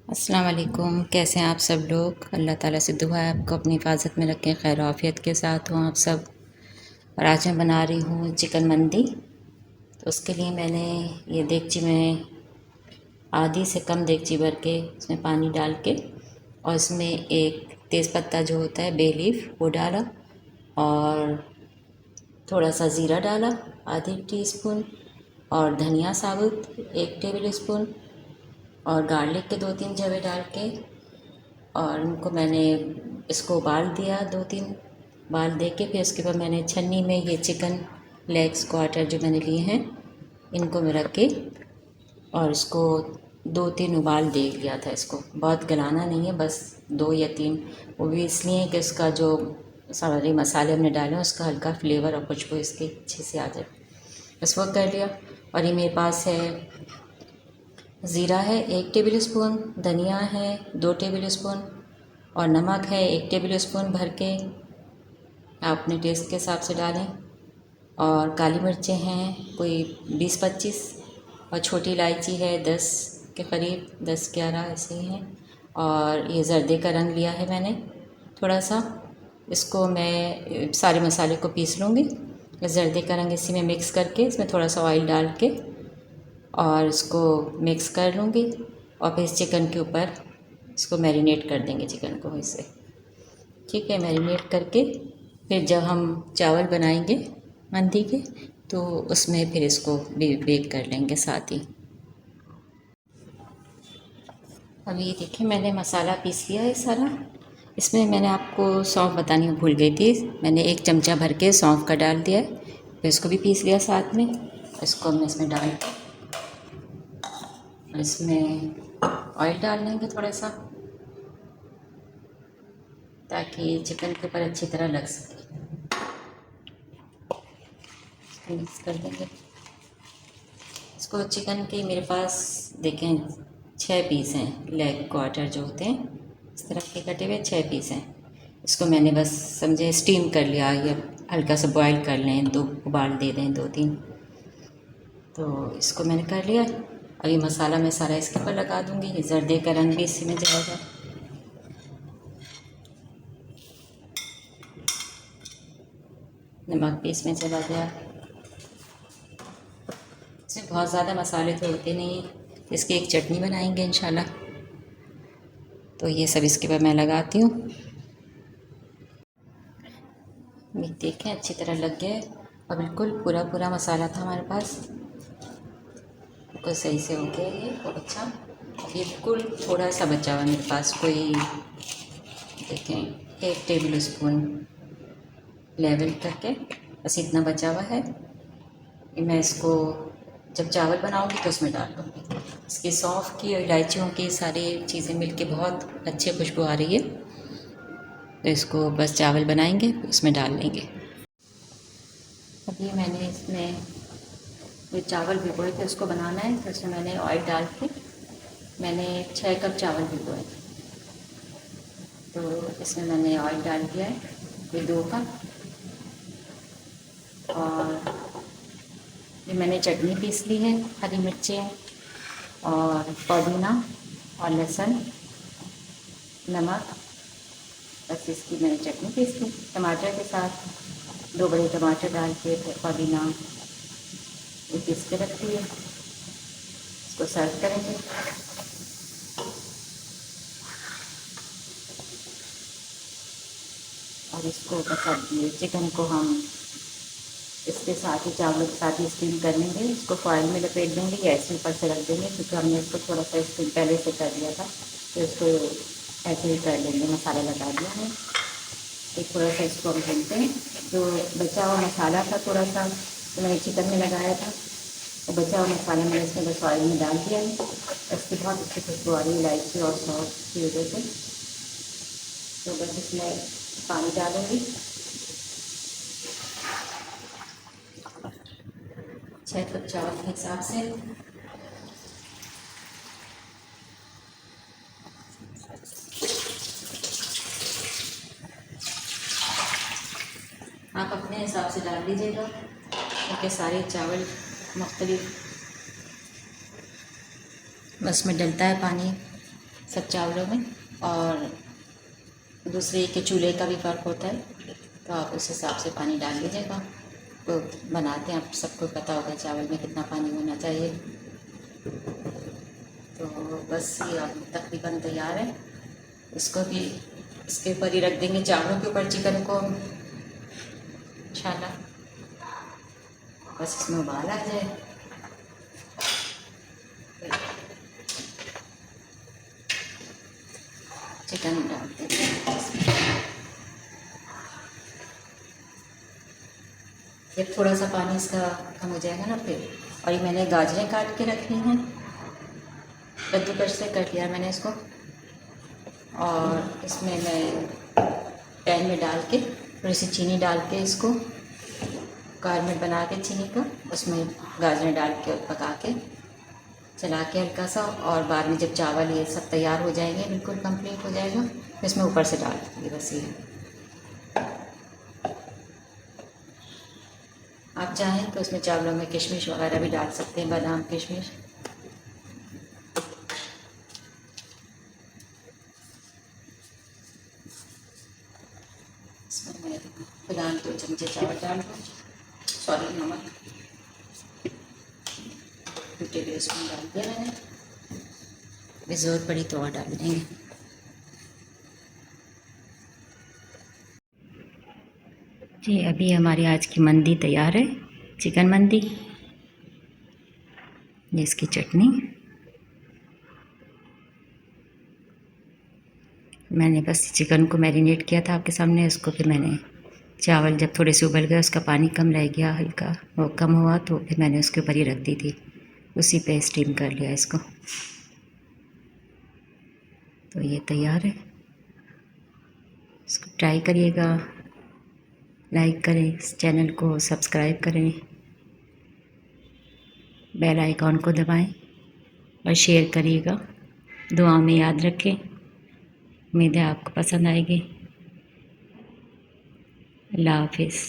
अस्सलाम वालेकुम। कैसे हैं आप सब लोग। अल्लाह ताला से दुआ है आपको अपनी हिफाजत में रखें, खैर आफियत के साथ हों आप सब। और आज मैं बना रही हूँ चिकन मंदी। तो उसके लिए मैंने ये देगची में आधी से कम देगची भर के उसमें पानी डाल के और इसमें एक तेज़पत्ता जो होता है बे लीफ वो डाला और थोड़ा सा ज़ीरा डाला आधी टीस्पून और धनिया साबुत 1 टेबल स्पून और गार्लिक के 2-3 जवे डाल के और उनको मैंने इसको उबाल दिया 2-3 बाल दे के। फिर उसके बाद मैंने छन्नी में ये चिकन लेग्स क्वार्टर जो मैंने लिए हैं इनको मैं रख के और इसको 2-3 उबाल दे लिया था। इसको बहुत गलाना नहीं है, बस 2 या 3। वो भी इसलिए कि उसका जो सारे मसाले हमने डाले हैं उसका हल्का फ्लेवर और खुशबू इसकी अच्छे से आ जाए, बस वो कर लिया। और ये मेरे पास है ज़ीरा है 1 टेबल स्पून, धनिया है 2 टेबल स्पून और नमक है 1 टेबल स्पून भर के, आप अपने टेस्ट के हिसाब से डालें। और काली मिर्चें हैं कोई 20-25 और छोटी इलायची है 10 के करीब, 10-11 ऐसे ही हैं। और ये जर्दे का रंग लिया है मैंने थोड़ा सा। इसको मैं सारे मसाले को पीस लूँगी। जर्दे का रंग इसी में मिक्स करके इसमें थोड़ा सा ऑयल डाल के और इसको मिक्स कर लूँगी और फिर इस चिकन के ऊपर इसको मैरिनेट कर देंगे चिकन को इससे। ठीक है, मैरिनेट करके फिर जब हम चावल बनाएंगे मंदी के तो उसमें फिर इसको बेक कर लेंगे साथ ही। अब ये देखिए मैंने मसाला पीस लिया है सारा। इसमें मैंने आपको सौंफ बतानी भूल गई थी, मैंने 1 चमचा भर के सौंफ का डाल दिया है, फिर इसको भी पीस लिया साथ में। इसको हमने इसमें डाल के इसमें ऑयल डाल लेंगे थोड़ा सा ताकि चिकन के ऊपर अच्छी तरह लग सके। मिक्स कर देंगे इसको। चिकन के मेरे पास देखें 6 पीस हैं, लेग क्वार्टर जो होते हैं इस तरह के कटे हुए 6 पीस हैं। इसको मैंने बस समझे स्टीम कर लिया या हल्का सा बॉईल कर लें, 2 उबाल दे दें 2-3। तो इसको मैंने कर लिया। अब ये मसाला मैं सारा इसके ऊपर लगा दूँगी, ये जर्दे का रंग भी इसी में जाएगा। नमक भी इसमें चला गया। इसमें बहुत ज़्यादा मसाले तो होते नहीं हैं, इसकी एक चटनी बनाएंगे इंशाल्लाह। तो ये सब इसके ऊपर मैं लगाती हूँ। देखें अच्छी तरह लग गया और बिल्कुल पूरा पूरा मसाला था हमारे पास, बिल्कुल सही से हो गया ये बहुत अच्छा। बिल्कुल थोड़ा सा बचा हुआ मेरे पास, कोई देखें 1 टेबल स्पून लेवल करके बस इतना बचा हुआ है। मैं इसको जब चावल बनाऊंगी तो उसमें डाल दूँगी। इसकी सौंफ की और इलायचियों की सारी चीज़ें मिलके बहुत अच्छी खुशबू आ रही है। तो इसको बस चावल बनाएंगे उसमें डाल लेंगे। अभी मैंने इसमें ये चावल भिगोए थे उसको बनाना है, तो उसमें मैंने ऑयल डाल के मैंने 6 कप चावल भिगोए, तो इसमें मैंने ऑयल डाल दिया है ये 2 कप। और ये मैंने चटनी पीस ली है, हरी मिर्चें और पुदीना और लहसुन, नमक, बस इसकी मैंने चटनी पीस ली टमाटर के साथ। 2 बड़े टमाटर डाल के पुदीना ये पीस के रख दिए। इसको सर्व करेंगे। और इसको बस चिकन को हम इसके साथ ही चावलों के साथ ही स्टीम कर लेंगे। इसको फॉइल में लपेट देंगे, गैस ऊपर से रख देंगे क्योंकि हमने इसको थोड़ा सा स्टीम पहले से कर लिया था, तो इसको ऐसे ही कर लेंगे। मसाला लगा दिया है, एक थोड़ा सा इसको हम भूनते हैं। जो बचा हुआ मसाला था थोड़ा सा तो मैंने चिकन में लगाया था, तो बचा हुआ मसाला मैंने इसमें बस ऑयल में डाल दिया है। इसकी बहुत अच्छी खुशबू आ रही है इलायची और सौंफ की वजह से। तो बस इसमें पानी डालूँगी 6 कप चावल के हिसाब से। आप अपने हिसाब से डाल लीजिएगा क्योंकि सारे चावल मुख्तलिफ बस में डलता है पानी। सब चावलों में। और दूसरे के चूल्हे का भी फ़र्क होता है, तो आप उस हिसाब से पानी डाल लीजिएगा। तो बनाते हैं, आप सबको पता होगा चावल में कितना पानी होना चाहिए। तो बस ये अब तकरीबन तैयार है। इसको भी इसके ऊपर ही रख देंगे, चावलों के ऊपर चिकन को इंशाल्लाह। बस इसमें उबाल आ जाए, चिकन डाल देंगे। जब थोड़ा सा पानी इसका कम हो जाएगा ना फिर। और ये मैंने गाजरें काट के रखी हैं, कद्दूकस से कट लिया मैंने इसको। और इसमें मैं पैन में डाल के थोड़ी सी चीनी डाल के इसको कारमेल बना के चीनी का, उसमें गाजरें डाल के पका के चला के हल्का सा। और बाद में जब चावल ये सब तैयार हो जाएंगे, बिल्कुल कंप्लीट हो जाएगा, तो इसमें ऊपर से डाल दूँगी। बस ये आप चाहें तो उसमें चावलों में किशमिश वगैरह भी डाल सकते हैं, बादाम किशमिश। इसमें मैं फिलहाल 2 चमचे चावल डाल दूँ, सॉरी नमक 2 टेबल स्पून डाल दिया मैंने। भी ज़रूरत पड़ी तो और डाल देंगे। जी अभी हमारी आज की मंदी तैयार है, चिकन मंदी। ये इसकी चटनी मैंने बस चिकन को मैरिनेट किया था आपके सामने। उसको फिर मैंने चावल जब थोड़े से उबल गए, उसका पानी कम रह गया, हल्का वो कम हुआ, तो फिर मैंने उसके ऊपर ही रख दी थी, उसी पे स्टीम कर लिया इसको। तो ये तैयार है, इसको ट्राई करिएगा, लाइक करें, इस चैनल को सब्सक्राइब करें, बेल आइकॉन को दबाएं और शेयर करिएगा। दुआ में याद रखें। उम्मीद है आपको पसंद आएगी। अल्लाह हाफिज़।